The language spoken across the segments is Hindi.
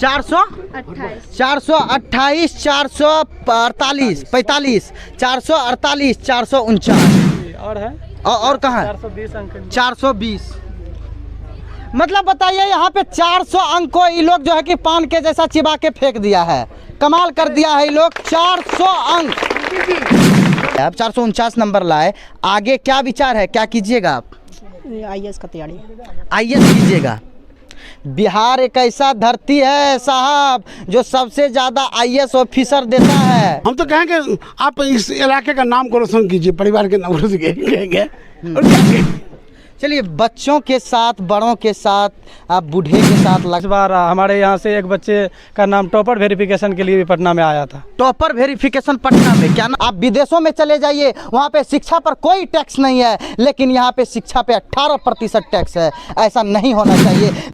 428, 448, 448, 45, 448, 449 और है और कहाँ है? 420 अंक। 420 मतलब बताइए यहाँ पे 400 अंक को ये लोग जो है कि पान के जैसा चिबा के फेंक दिया है। कमाल कर दिया है ये लोग। 400 अंक, अब 449 नंबर लाए। आगे क्या विचार है, क्या कीजिएगा आप? IAS का तैयारी। IAS कीजिएगा। बिहार एक ऐसा धरती है साहब जो सबसे ज़्यादा IAS ऑफिसर देता है। हम तो कहेंगे आप इस इलाके का नाम को रोशन कीजिए, परिवार के नाम रोशन कहेंगे। चलिए, बच्चों के साथ, बड़ों के साथ, आप बूढ़े के साथ इस बार हमारे यहाँ से एक बच्चे का नाम टॉपर वेरिफिकेशन के लिए भी पटना में आया था। टॉपर वेरिफिकेशन पटना में, क्या ना आप विदेशों में चले जाइए, वहाँ पे शिक्षा पर कोई टैक्स नहीं है, लेकिन यहाँ पे शिक्षा पे 18% टैक्स है। ऐसा नहीं होना चाहिए।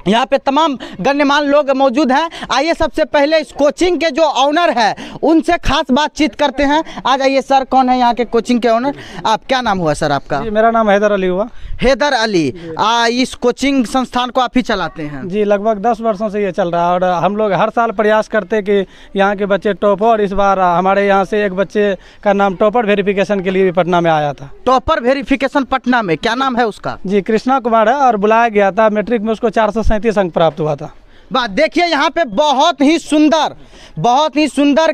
यहाँ पे तमाम गण्यमान लोग मौजूद हैं। आइए सबसे पहले इस कोचिंग के जो ऑनर है उनसे खास बातचीत करते हैं। आ जाइए सर, कौन है यहाँ के कोचिंग के ऑनर? आप, क्या नाम हुआ सर आपका? जी, मेरा नाम हैदर अली हुआ। हैदर अली, इस कोचिंग संस्थान को आप ही चलाते हैं? जी, लगभग 10 वर्षों से ये चल रहा है और हम लोग हर साल प्रयास करते हैं कि यहाँ के बच्चे टॉप हो, और इस बार हमारे यहाँ से एक बच्चे का नाम टॉपर वेरिफिकेशन के लिए भी पटना में आया था। टॉपर वेरिफिकेशन पटना में, क्या नाम है उसका? जी, कृष्णा कुमार है और बुलाया गया था। मैट्रिक में उसको 437 अंक प्राप्त हुआ था। बात देखिए, यहाँ पे बहुत ही सुंदर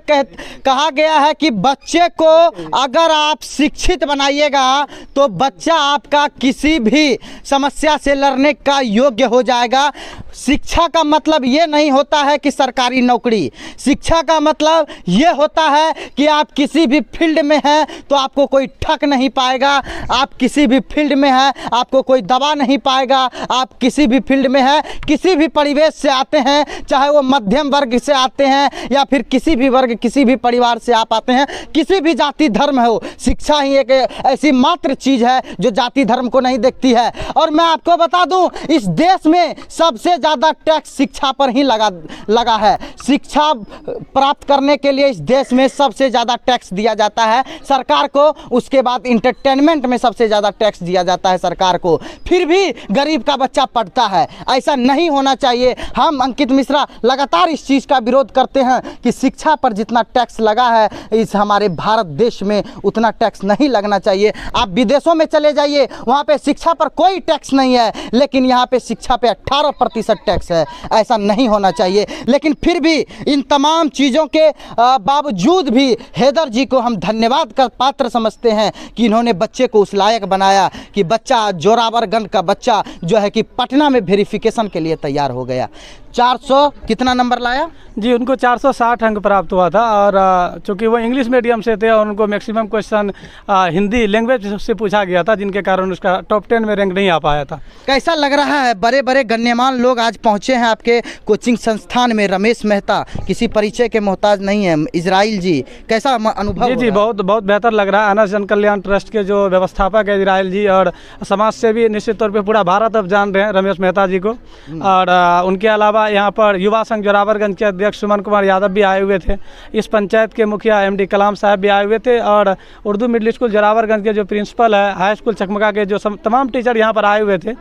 कहा गया है कि बच्चे को अगर आप शिक्षित बनाइएगा तो बच्चा आपका किसी भी समस्या से लड़ने का योग्य हो जाएगा। शिक्षा का मतलब ये नहीं होता है कि सरकारी नौकरी। शिक्षा का मतलब ये होता है कि आप किसी भी फील्ड में हैं तो आपको कोई ठग नहीं पाएगा। आप किसी भी फील्ड में हैं, आपको कोई दबा नहीं पाएगा। आप किसी भी फील्ड में हैं, किसी भी परिवेश से आते हैं, चाहे वो मध्यम वर्ग से आते हैं या फिर किसी भी वर्ग, किसी भी परिवार से आप आते हैं, किसी भी जाति धर्म हो, शिक्षा ही एक ऐसी मात्र चीज़ है जो जाति धर्म को नहीं देखती है। और मैं आपको बता दूं, इस देश में सबसे ज़्यादा टैक्स शिक्षा पर ही लगा है। शिक्षा प्राप्त करने के लिए इस देश में सबसे ज़्यादा टैक्स दिया जाता है सरकार को, उसके बाद इंटरटेनमेंट में सबसे ज़्यादा टैक्स दिया जाता है सरकार को, फिर भी गरीब का बच्चा पढ़ता है। ऐसा नहीं होना चाहिए। हम अंकित मिश्रा लगातार इस चीज़ का विरोध करते हैं कि शिक्षा पर जितना टैक्स लगा है इस हमारे भारत देश में उतना टैक्स नहीं लगना चाहिए। आप विदेशों में चले जाइए, वहाँ पे शिक्षा पर कोई टैक्स नहीं है, लेकिन यहाँ पे शिक्षा पे 18% टैक्स है। ऐसा नहीं होना चाहिए। लेकिन फिर भी इन तमाम चीज़ों के बावजूद भी हैदर जी को हम धन्यवाद का पात्र समझते हैं कि इन्होंने बच्चे को उस लायक बनाया कि बच्चा, जोरावरगंज का बच्चा जो है कि पटना में वेरिफिकेशन के लिए तैयार हो गया। 400 कितना नंबर लाया? जी, उनको 460 अंक प्राप्त हुआ था और चूँकि वो इंग्लिश मीडियम से थे और उनको मैक्सिमम क्वेश्चन हिंदी लैंग्वेज से पूछा गया था, जिनके कारण उसका टॉप 10 में रैंक नहीं आ पाया था। कैसा लग रहा है? बड़े बड़े गण्यमान लोग आज पहुँचे हैं आपके कोचिंग संस्थान में। रमेश मेहता किसी परिचय के मोहताज नहीं है। इजराइल जी, कैसा अनुभव? जी, बहुत बेहतर लग रहा है। अनाथ जन कल्याण ट्रस्ट के जो व्यवस्थापक है इजराइल जी, और समाज सेवी निश्चित तौर पर पूरा भारत अब जान रहे हैं रमेश मेहता जी को। और उनके अलावा यहाँ पर युवा संघ जोरावरगंज के अध्यक्ष सुमन कुमार यादव भी आए हुए थे। इस पंचायत के मुखिया MD कलाम साहब भी आए हुए थे, और उर्दू मिडिल स्कूल जोरावरगंज के जो प्रिंसिपल है, हाई स्कूल चकमका के जो तमाम टीचर यहाँ पर आए हुए थे।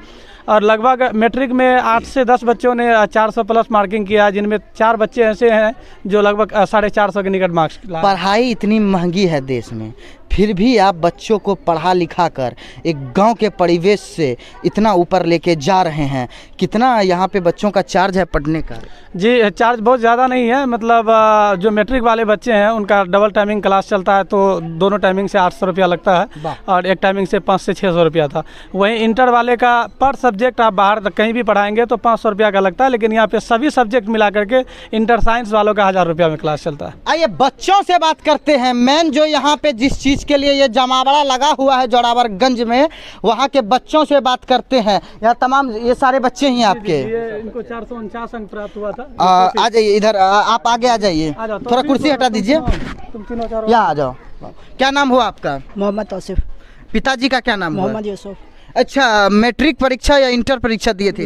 और लगभग मैट्रिक में 8 से 10 बच्चों ने 400 प्लस मार्किंग किया, जिनमें 4 बच्चे ऐसे हैं जो लगभग 450 के निकट मार्क्स। पढ़ाई इतनी महंगी है देश में, फिर भी आप बच्चों को पढ़ा लिखा कर एक गांव के परिवेश से इतना ऊपर लेके जा रहे हैं। कितना यहाँ पे बच्चों का चार्ज है पढ़ने का? जी, चार्ज बहुत ज़्यादा नहीं है। मतलब जो मैट्रिक वाले बच्चे हैं उनका डबल टाइमिंग क्लास चलता है, तो दोनों टाइमिंग से 800 रुपया लगता है और एक टाइमिंग से 500 से 600 रुपया था। वहीं इंटर वाले का पर सब्जेक्ट आप बाहर कहीं भी पढ़ाएंगे तो 500 रुपया का लगता है, लेकिन यहाँ पे सभी सब्जेक्ट मिला करके इंटर साइंस वालों का 1000 रुपया में क्लास चलता है। आइए बच्चों से बात करते हैं। मेन जो यहाँ पे जिस चीज़ के लिए ये जमावड़ा लगा हुआ है जोरावरगंज में, वहाँ के बच्चों से बात करते हैं। यहाँ तमाम ये सारे बच्चे ही आपके? इनको 449 अंक प्राप्त हुआ था। आ जाइए इधर, आप आगे आ जाइए, थोड़ा कुर्सी हटा दीजिए, यहाँ आ जाओ। क्या नाम हुआ आपका? मोहम्मद तौसीफ। पिताजी का क्या नाम हुआ? मोहम्मद यूसुफ। अच्छा, मैट्रिक परीक्षा या इंटर परीक्षा दिए थे?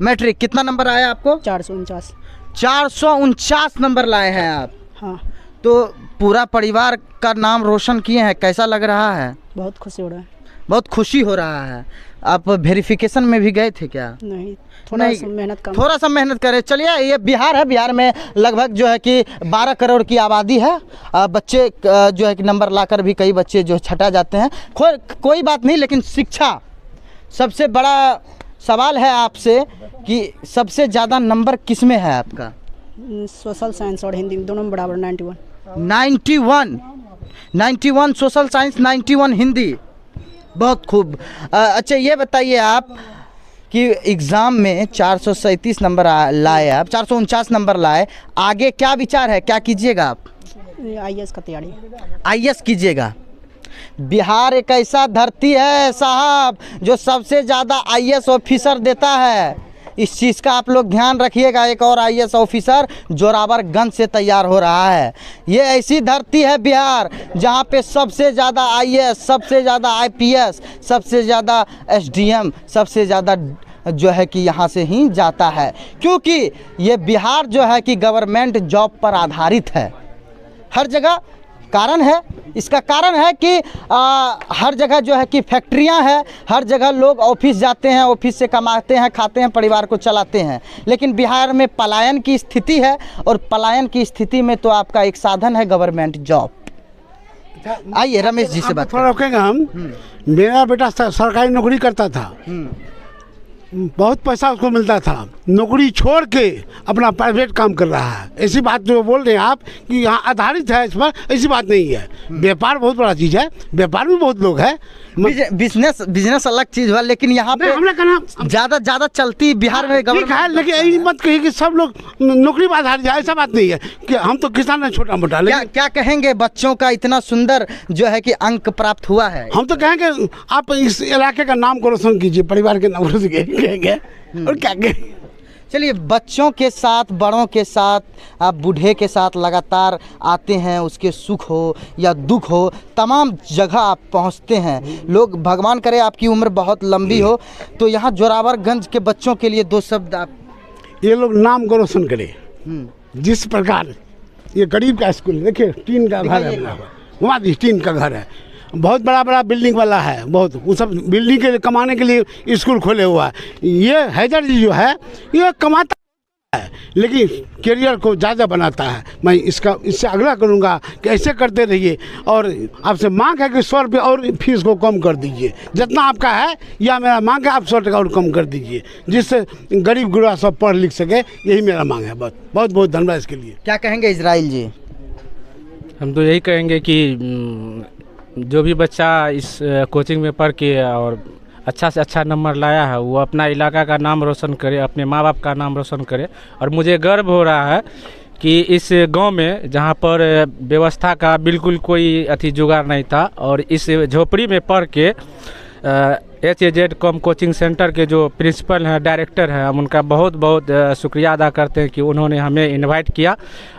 मैट्रिक। कितना नंबर आया आपको? 449। 449 नंबर लाए हैं आप। हाँ। तो पूरा परिवार का नाम रोशन किए हैं, कैसा लग रहा है? बहुत खुशी हो रहा है। बहुत खुशी हो रहा है। आप वेरिफिकेशन में भी गए थे क्या? नहीं, थोड़ा नहीं, सा मेहनत कम। थोड़ा सा मेहनत करें। चलिए, ये बिहार है, बिहार में लगभग जो है कि 12 करोड़ की आबादी है। बच्चे जो है कि नंबर लाकर भी कई बच्चे जो छटा जाते हैं। कोई बात नहीं, लेकिन शिक्षा सबसे बड़ा सवाल है आपसे कि सबसे ज़्यादा नंबर किस में है आपका? सोशल साइंस और हिंदी दोनों में बराबर 91। 91 सोशल साइंस, 91 हिंदी। बहुत खूब। अच्छा, ये बताइए आप कि एग्ज़ाम में 437 नंबर लाए, आप 449 नंबर लाए, आगे क्या विचार है, क्या कीजिएगा आप? IAS का तैयारी। IAS कीजिएगा। बिहार एक ऐसा धरती है साहब जो सबसे ज़्यादा IAS ऑफिसर देता है। इस चीज़ का आप लोग ध्यान रखिएगा। एक और IAS ऑफिसर जोरावरगंज से तैयार हो रहा है। ये ऐसी धरती है बिहार जहाँ पे सबसे ज़्यादा IAS, सबसे ज़्यादा IPS, सबसे ज़्यादा SDM, सबसे ज़्यादा जो है कि यहाँ से ही जाता है, क्योंकि ये बिहार जो है कि गवर्नमेंट जॉब पर आधारित है। हर जगह कारण है, इसका कारण है कि हर जगह जो है कि फैक्ट्रियां हैं, हर जगह लोग ऑफिस जाते हैं, ऑफिस से कमाते हैं, खाते हैं, परिवार को चलाते हैं। लेकिन बिहार में पलायन की स्थिति है, और पलायन की स्थिति में तो आपका एक साधन है गवर्नमेंट जॉब। आइए रमेश जी से बात थोड़ा रोकेंगे हम। मेरा बेटा सरकारी नौकरी करता था, बहुत पैसा उसको मिलता था, नौकरी छोड़ के अपना प्राइवेट काम कर रहा है। ऐसी बात जो बोल रहे हैं आप कि यहाँ आधारित है इस पर, ऐसी बात नहीं है। व्यापार बहुत बड़ा चीज़ है, व्यापार में बहुत लोग हैं। बिजनेस अलग चीज़ हुआ, लेकिन यहाँ पे हमने कहा ज़्यादा चलती बिहार में ठीक है, लेकिन यही मत कहिए कि सब लोग नौकरी पर आधारित है, ऐसा बात नहीं है कि हम तो किसान हैं छोटा मोटा। क्या कहेंगे बच्चों का इतना सुंदर जो है कि अंक प्राप्त हुआ है? हम तो कहेंगे आप इस इलाके का नाम को रोशन कीजिए, परिवार के नाम रोशन कहेंगे और क्या कहेंगे। चलिए, बच्चों के साथ, बड़ों के साथ, आप बूढ़े के साथ लगातार आते हैं, उसके सुख हो या दुख हो, तमाम जगह आप पहुंचते हैं। लोग, भगवान करे आपकी उम्र बहुत लंबी हो, तो यहाँ जोरावरगंज के बच्चों के लिए 2 शब्द आप। ये लोग नाम को रोशन करें। जिस प्रकार ये गरीब का स्कूल, देखिए टीन का घर है, वहाँ टीन का घर है, बहुत बड़ा बिल्डिंग वाला है, बहुत वो सब बिल्डिंग के लिए कमाने के लिए स्कूल खोले हुआ है। ये हैदर जी जो है ये कमाता है, लेकिन करियर को ज़्यादा बनाता है। मैं इससे आग्रह करूँगा कि ऐसे करते रहिए, और आपसे मांग है कि 100 रुपये और फीस को कम कर दीजिए। जितना आपका है या मेरा मांग है, आप 100 टका और कम कर दीजिए, जिससे गरीब गुरबा सब पढ़ लिख सके। यही मेरा मांग है। बहुत बहुत धन्यवाद इसके लिए। क्या कहेंगे इजराइल जी? हम तो यही कहेंगे कि जो भी बच्चा इस कोचिंग में पढ़ के और अच्छा से अच्छा नंबर लाया है, वो अपना इलाका का नाम रोशन करे, अपने माँ बाप का नाम रोशन करे। और मुझे गर्व हो रहा है कि इस गांव में, जहां पर व्यवस्था का बिल्कुल कोई जुगाड़ नहीं था, और इस झोपड़ी में पढ़ के HAZ कॉम कोचिंग सेंटर के जो प्रिंसिपल हैं, डायरेक्टर हैं, हम उनका बहुत बहुत शुक्रिया अदा करते हैं कि उन्होंने हमें इनवाइट किया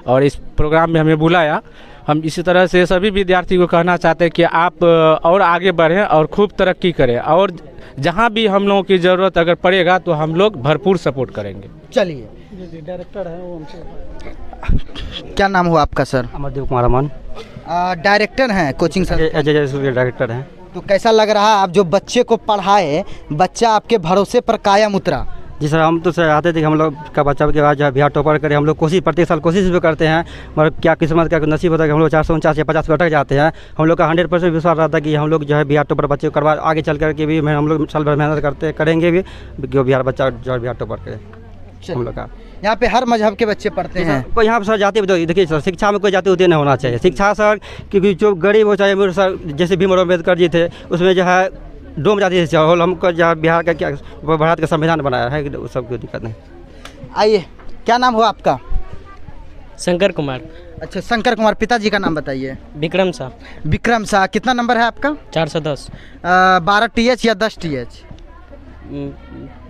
और इस प्रोग्राम में हमें बुलाया। हम इसी तरह से सभी विद्यार्थी को कहना चाहते हैं कि आप और आगे बढ़ें और खूब तरक्की करें, और जहां भी हम लोगों की ज़रूरत अगर पड़ेगा तो हम लोग भरपूर सपोर्ट करेंगे। चलिए, डायरेक्टर है वो हमसे। क्या नाम हुआ आपका सर? अमरदेव कुमार अमन, डायरेक्टर हैं कोचिंग सेंटर के डायरेक्टर हैं। तो कैसा लग रहा है, आप जो बच्चे को पढ़ाए, बच्चा आपके भरोसे पर कायम उतरा? जी सर, हम तो चाहते थे कि हम लोग का बच्चा के बाद जो है बिहार टॉपर करे। हम लोग कोशिश प्रत्येक साल कोशिश भी करते हैं, मगर क्या किस्मत का नसीब होता है कि हम लोग 449 या 50 पे अटक जाते हैं। हम लोग का 100% विश्वास रहता है कि हम लोग जो है बिहार टॉपर बच्चे को करवा, आगे चल करके भी हम लोग साल भर मेहनत करेंगे भी कि बिहार बच्चा जो है बिहार टॉपर करे। हम लोग का यहाँ पे हर मजहब के बच्चे पढ़ते हैं। कोई यहाँ पर सर जाते हुए देखिए सर, शिक्षा में कोई जाते हुए नहीं होना चाहिए। शिक्षा सर, क्योंकि जो गरीब हो चाहे अमीर, सर जैसे भीमराव अम्बेडकर जी थे, उसमें जो है डूब जाती है। और हमको जो बिहार का क्या भारत का संविधान बनाया है, उस सब कोई दिक्कत नहीं। आइए, क्या नाम हुआ आपका? शंकर कुमार। अच्छा, शंकर कुमार। पिताजी का नाम बताइए। विक्रम शाह। विक्रम शाह। कितना नंबर है आपका? 410। 12 TH या 10 TH?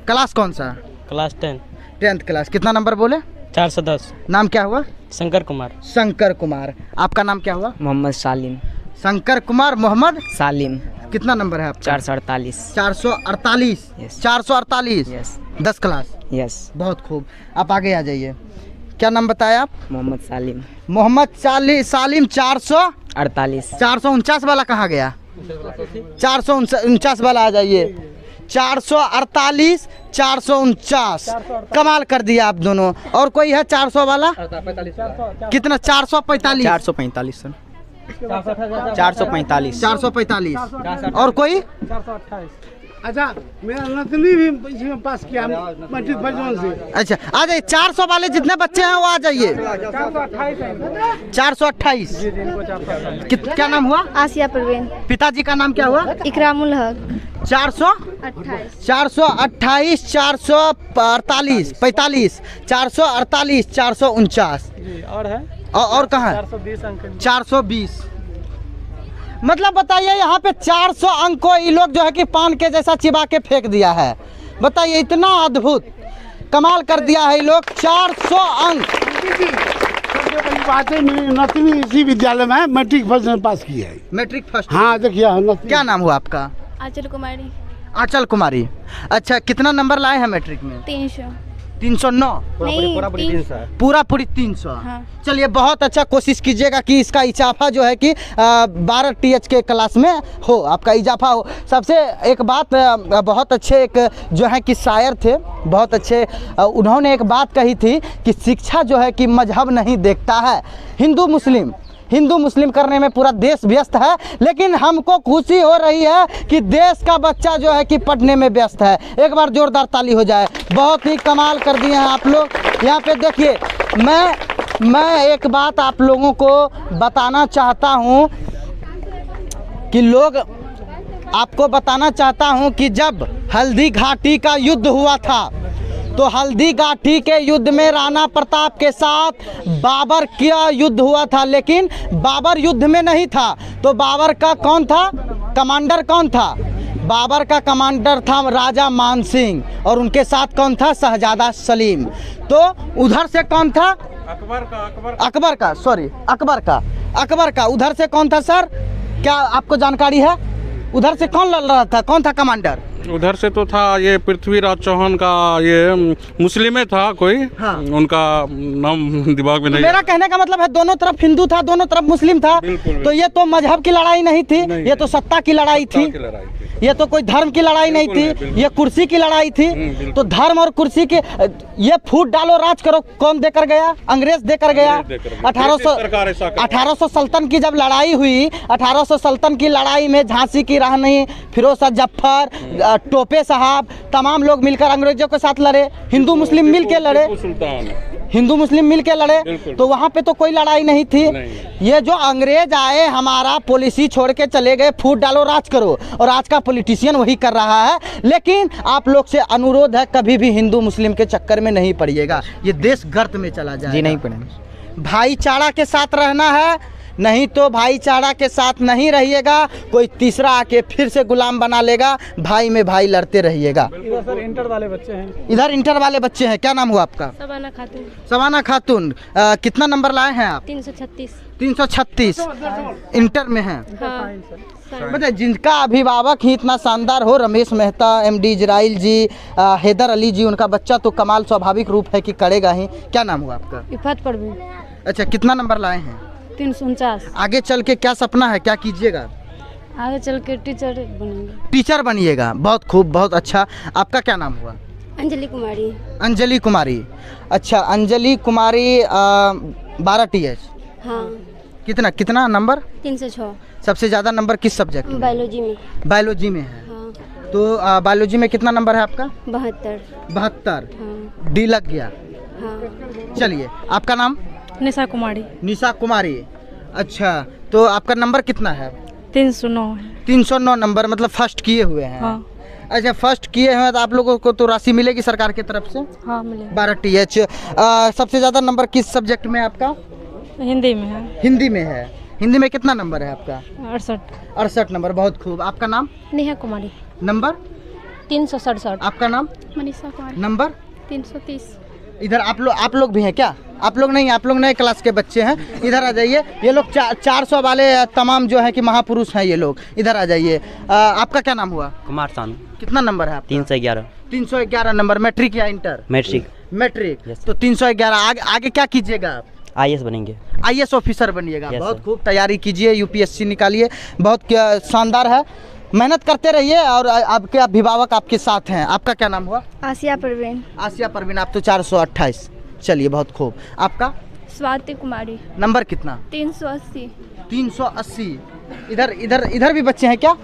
क्लास कौन सा? Class 10th class. कितना नंबर बोले? 410। नाम क्या हुआ? शंकर कुमार। शंकर कुमार। आपका नाम क्या हुआ? मोहम्मद सालिम। शंकर कुमार मोहम्मद सालिम। कितना नंबर है आपका? 448। 448। Yes. 448। Yes 10 class. यस। बहुत खूब। आप आगे आ जाइए। क्या नाम बताया आप? मोहम्मद सालिम। मोहम्मद सालिम। 448। 449 वाला कहाँ गया? 449 वाला आ जाइए। 448 449। कमाल कर दिया आप दोनों। और कोई है 400 वाला? कितना? 445 445 सर 445 445। और कोई? 428। अच्छा, मेरा नतनी भी इसमें पास किया मैट्रिक वर्जन से। अच्छा, आ जाइए। 400 वाले जितने बच्चे हैं वो आ जाइए। 428। क्या नाम हुआ? आसिया परवीन। पिताजी का नाम क्या हुआ? इकरामुल हक। 428 448 448 45 448 449। जी, और है और कहाँ? 420 अंक। 420। मतलब बताइए यहाँ पे 400 अंक को ये लोग जो है कि पान के जैसा चिबा के फेंक दिया है। बताइए, इतना अद्भुत कमाल कर दिया है ये लोग। 400 अंक। सबसे बड़ी बात है, मेरी नतनी इसी विद्यालय में मैट्रिक फर्स्ट में पास की है। Matric first. हाँ देखिए। क्या नाम हुआ आपका? आंचल कुमारी। आंचल कुमारी। अच्छा, कितना नंबर लाए हैं मैट्रिक में? 300। 309। पूरा पूरी 300। हाँ। चलिए, बहुत अच्छा। कोशिश कीजिएगा कि इसका इजाफा जो है कि 12 TH के क्लास में हो, आपका इजाफा हो। सबसे एक बात, बहुत अच्छे एक जो है कि शायर थे, बहुत अच्छे। उन्होंने एक बात कही थी कि शिक्षा जो है कि मजहब नहीं देखता है। हिंदू मुस्लिम करने में पूरा देश व्यस्त है, लेकिन हमको खुशी हो रही है कि देश का बच्चा जो है कि पढ़ने में व्यस्त है। एक बार जोरदार ताली हो जाए। बहुत ही कमाल कर दिए हैं आप लोग। यहाँ पे देखिए, मैं एक बात आप लोगों को बताना चाहता हूँ कि जब हल्दी घाटी का युद्ध हुआ था, तो हल्दी घाटी के युद्ध में राणा प्रताप के साथ बाबर का युद्ध हुआ था, लेकिन बाबर युद्ध में नहीं था। तो बाबर का कौन था कमांडर? कौन था? बाबर का कमांडर था राजा मान सिंह, और उनके साथ कौन था? शहजादा सलीम। तो उधर से कौन था? अकबर का उधर से कौन था सर? क्या आपको जानकारी है? उधर से कौन लड़ रहा था? कौन था कमांडर? उधर से तो था ये पृथ्वीराज चौहान का, ये मुस्लिम में था कोई। हाँ। उनका नाम दिमाग में नहीं। मेरा कहने का मतलब है, दोनों तरफ हिंदू था, दोनों तरफ मुस्लिम था। तो ये तो मजहब की लड़ाई नहीं थी, ये तो सत्ता की लड़ाई थी। ये तो कोई धर्म की लड़ाई नहीं थी, ये कुर्सी की लड़ाई थी। तो धर्म और कुर्सी की, ये फूट डालो राज करो, कौन देकर गया? अंग्रेज देकर गया। 1800 सल्तन की जब लड़ाई हुई, 1800 सल्तन की लड़ाई में झांसी की रानी, फिरोज जफ्फर, टोपे साहब, तमाम लोग मिलकर अंग्रेजों के साथ लड़े। हिंदू मुस्लिम मिल के लड़े। तो वहाँ पे तो कोई लड़ाई नहीं थी। ये जो अंग्रेज आए, हमारा पॉलिसी छोड़ के चले गए, फूट डालो राज करो, और आज का पॉलिटिशियन वही कर रहा है। लेकिन आप लोग से अनुरोध है, कभी भी हिंदू मुस्लिम के चक्कर में नहीं पड़िएगा, ये देश गर्त में चला जाएगा। जी नहीं पढ़ेंगे। भाईचारा के साथ रहना है, नहीं तो भाईचारा के साथ नहीं रहिएगा, कोई तीसरा आके फिर से गुलाम बना लेगा। भाई में भाई लड़ते रहिएगा। इधर सर इंटर वाले बच्चे हैं। इधर इंटर वाले बच्चे हैं। क्या नाम हुआ आपका? सबाना खातून। सबाना खातून। कितना नंबर लाए हैं आप? 336। 336 इंटर में हैं। हाँ। बताइए, जिनका अभिभावक ही इतना शानदार हो, रमेश मेहता, MD इजराइल जी, हैदर अली जी, उनका बच्चा तो कमाल स्वाभाविक रूप है कि करेगा ही। क्या नाम हुआ आपका? इफ़त परवीन। अच्छा, कितना नंबर लाए हैं? 349। आगे चल के क्या सपना है, क्या कीजिएगा? आगे चल के टीचर बनेंगे। टीचर बनिएगा। बहुत खूब, बहुत अच्छा। आपका क्या नाम हुआ? अंजलि कुमारी। अंजलि कुमारी। अच्छा, अंजलि कुमारी, 12 TH। हाँ। कितना नंबर? 306। सबसे ज़्यादा नंबर किस सब्जेक्ट में? बायोलॉजी में। बायोलॉजी में है। हाँ। तो बायोलॉजी में कितना नंबर है आपका? 72। 72। हाँ। D लग गया। हाँ। चलिए, आपका नाम? निशा कुमारी। निशा कुमारी। अच्छा, तो आपका नंबर कितना है? 309 है। 309 नंबर, मतलब फर्स्ट किए हुए हैं। हाँ। अच्छा, फर्स्ट किए हैं तो आप लोगों को तो राशि मिलेगी सरकार की तरफ से? हाँ मिलेगा। 12 TH। सबसे ज़्यादा नंबर किस सब्जेक्ट में है आपका? हिंदी में है। हिंदी में है। हिंदी में कितना नंबर है आपका? 68 नंबर। बहुत खूब। आपका नाम? नेहा कुमारी। नंबर? 367। आपका नाम? मनीषा कुमारी। नंबर? 330। इधर आप लोग भी हैं क्या? आप लोग नहीं, आप लोग नए क्लास के बच्चे हैं। इधर आ जाइए। ये लोग 400 वाले तमाम जो है कि महापुरुष हैं ये लोग। इधर आ जाइए। आपका क्या नाम हुआ? कुमार सानू। कितना नंबर है आपका? 311। 311 नंबर। मैट्रिक या इंटर? मैट्रिक। तो 311। आगे क्या कीजिएगा आप? IAS बनेंगे। IAS ऑफिसर बनिएगा। Yes, बहुत sir. खूब। तैयारी कीजिए, UPSC निकालिए। बहुत शानदार है। मेहनत करते रहिए और आपके अभिभावक आपके साथ हैं। आपका क्या नाम हुआ? आसिया परवीन। आसिया परवीन, आप तो 428। चलिए बहुत खूब। आपका? स्वाति कुमारी। नंबर कितना? 380। 380। इधर भी बच्चे हैं क्या?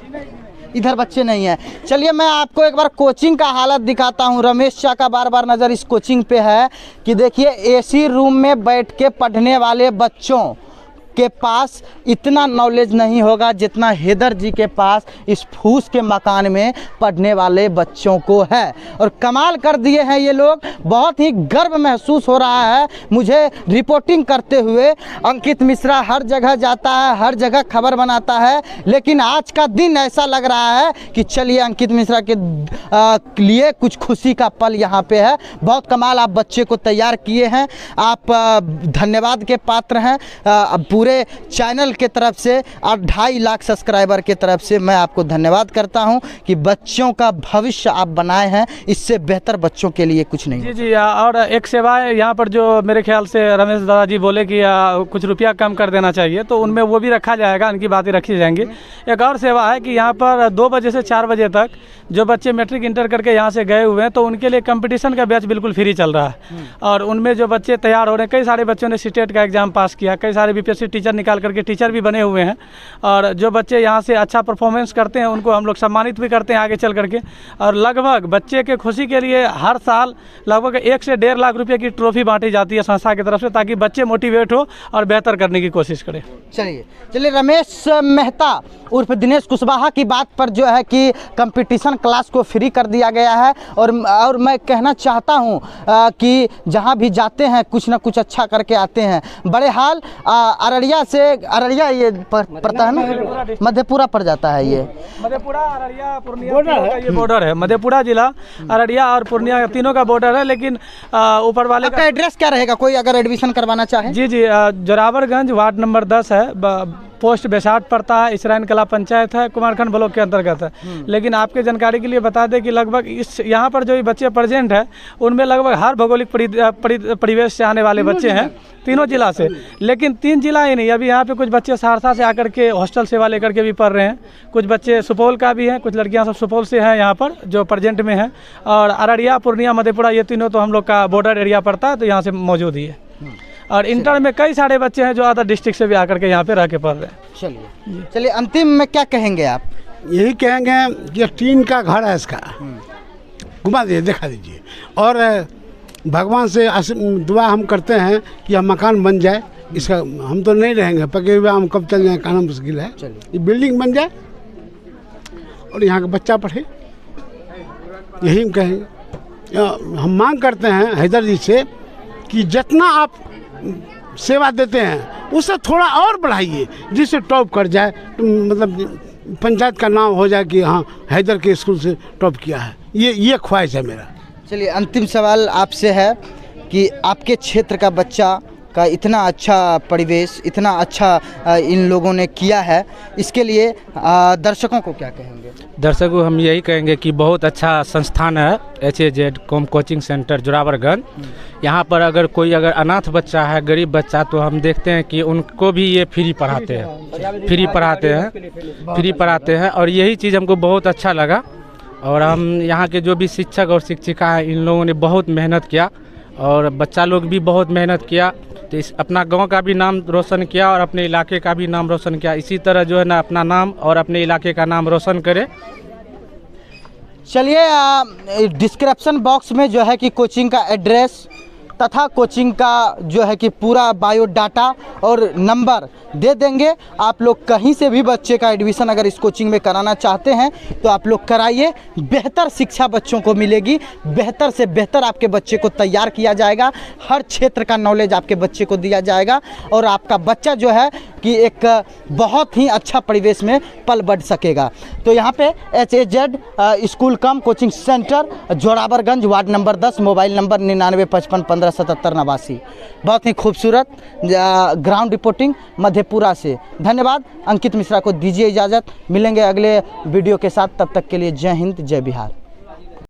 इधर बच्चे नहीं हैं। चलिए मैं आपको एक बार कोचिंग का हालत दिखाता हूं। रमेश शाह का बार बार नज़र इस कोचिंग पे है कि देखिए एसी रूम में बैठ के पढ़ने वाले बच्चों के पास इतना नॉलेज नहीं होगा जितना हैदर जी के पास इस फूस के मकान में पढ़ने वाले बच्चों को है। और कमाल कर दिए हैं ये लोग। बहुत ही गर्व महसूस हो रहा है मुझे रिपोर्टिंग करते हुए। अंकित मिश्रा हर जगह जाता है, हर जगह खबर बनाता है, लेकिन आज का दिन ऐसा लग रहा है कि चलिए अंकित मिश्रा के लिए कुछ खुशी का पल यहाँ पे है। बहुत कमाल आप बच्चे को तैयार किए हैं। आप धन्यवाद के पात्र हैं। पूरे चैनल के तरफ से और 2.5 लाख सब्सक्राइबर के तरफ से मैं आपको धन्यवाद करता हूं कि बच्चों का भविष्य आप बनाए हैं। इससे बेहतर बच्चों के लिए कुछ नहीं। जी। और एक सेवा है यहाँ पर जो मेरे ख्याल से रमेश दादाजी बोले कि कुछ रुपया कम कर देना चाहिए, तो उनमें वो भी रखा जाएगा, उनकी बातें रखी जाएंगी। एक और सेवा है कि यहाँ पर 2 बजे से 4 बजे तक जो बच्चे मैट्रिक इंटर करके यहाँ से गए हुए हैं तो उनके लिए कंपटीशन का बैच बिल्कुल फ्री चल रहा है। और उनमें जो बच्चे तैयार हो रहे हैं, कई सारे बच्चों ने सीटेट का एग्ज़ाम पास किया, कई सारे बीपीएससी टीचर निकाल करके टीचर भी बने हुए हैं। और जो बच्चे यहाँ से अच्छा परफॉर्मेंस करते हैं उनको हम लोग सम्मानित भी करते हैं आगे चल करके। और लगभग बच्चे के खुशी के लिए हर साल लगभग 1 से 1.5 लाख रुपए की ट्रॉफी बांटी जाती है संस्था की तरफ से, ताकि बच्चे मोटिवेट हो और बेहतर करने की कोशिश करें। चलिए रमेश मेहता उर्फ दिनेश कुशवाहा की बात पर जो है कि कंपटीशन क्लास को फ्री कर दिया गया है। और मैं कहना चाहता हूं कि जहां भी जाते हैं कुछ ना कुछ अच्छा करके आते हैं। बड़े हाल अररिया ये पड़ता है ना, मधेपुरा पड़ जाता है। ये मधेपुरा अररिया पूर्णिया का ये बॉर्डर है। मधेपुरा जिला अररिया और पूर्णिया तीनों का बॉर्डर है। लेकिन ऊपर वाले का एड्रेस क्या रहेगा कोई अगर एडमिशन करवाना चाहे? जी जोरावरगंज वार्ड नंबर 10 है, पोस्ट बेसाट पड़ता है, इसराइन कला पंचायत है, कुमारखंड ब्लॉक के अंतर्गत है। लेकिन आपके जानकारी के लिए बता दें कि लगभग इस यहाँ पर जो बच्चे प्रेजेंट है उनमें लगभग हर भौगोलिक परिवेश से आने वाले बच्चे हैं, तीनों जिला से। लेकिन 3 जिला ही नहीं, अभी यहाँ पे कुछ बच्चे सहरसा से आकर के हॉस्टल सेवा लेकर के भी पढ़ रहे हैं। कुछ बच्चे सुपौल का भी हैं, कुछ लड़कियाँ सब सुपौल से हैं यहाँ पर जो प्रेजेंट में हैं। और अररिया, पूर्णिया, मधेपुरा ये तीनों तो हम लोग का बॉर्डर एरिया पड़ता है, तो यहाँ से मौजूद ही है। और इंटर में कई सारे बच्चे हैं जो अदर डिस्ट्रिक्ट से भी आकर के यहाँ पे रह के पढ़ रहे हैं। चलिए अंतिम में क्या कहेंगे आप? यही कहेंगे कि टीन का घर है इसका, घुमा दीजिए, दिखा दीजिए। और भगवान से दुआ हम करते हैं कि यह मकान बन जाए। इसका हम तो नहीं रहेंगे पके हुए, हम कब चल जाए कहना मुश्किल है। ये बिल्डिंग बन जाए और यहाँ का बच्चा पढ़े, यही हम कहेंगे। हम मांग करते हैं हैदर जी से कि जितना आप सेवा देते हैं उससे थोड़ा और बढ़ाइए, जिससे टॉप कर जाए, मतलब पंचायत का नाम हो जाए कि हाँ हैदर के स्कूल से टॉप किया है। ये ख्वाहिश है मेरा। चलिए अंतिम सवाल आपसे है कि आपके क्षेत्र का बच्चा का इतना अच्छा परिवेश, इतना अच्छा इन लोगों ने किया है, इसके लिए दर्शकों को क्या कहेंगे? दर्शकों हम यही कहेंगे कि बहुत अच्छा संस्थान है HAZ कॉम कोचिंग सेंटर जोरावरगंज। यहाँ पर अगर कोई अनाथ बच्चा है, गरीब बच्चा, तो हम देखते हैं कि उनको भी ये फ्री पढ़ाते हैं और यही चीज़ हमको बहुत अच्छा लगा। और हम यहाँ के जो भी शिक्षक और शिक्षिका हैं, इन लोगों ने बहुत मेहनत किया और बच्चा लोग भी बहुत मेहनत किया, तो इस अपना गांव का भी नाम रोशन किया और अपने इलाके का भी नाम रोशन किया। इसी तरह जो है ना अपना नाम और अपने इलाके का नाम रोशन करे। चलिए डिस्क्रिप्शन बॉक्स में जो है कि कोचिंग का एड्रेस तथा कोचिंग का जो है कि पूरा बायोडाटा और नंबर दे देंगे। आप लोग कहीं से भी बच्चे का एडमिशन अगर इस कोचिंग में कराना चाहते हैं तो आप लोग कराइए। बेहतर शिक्षा बच्चों को मिलेगी, बेहतर से बेहतर आपके बच्चे को तैयार किया जाएगा, हर क्षेत्र का नॉलेज आपके बच्चे को दिया जाएगा और आपका बच्चा जो है कि एक बहुत ही अच्छा परिवेश में पल बढ़ सकेगा। तो यहाँ पे HAZ school cum coaching centre Zorawarganj ward number 10, mobile number 9955157789। बहुत ही खूबसूरत ग्राउंड रिपोर्टिंग मधेपुरा से। धन्यवाद। अंकित मिश्रा को दीजिए इजाज़त। मिलेंगे अगले वीडियो के साथ, तब तक के लिए जय हिंद, जय बिहार।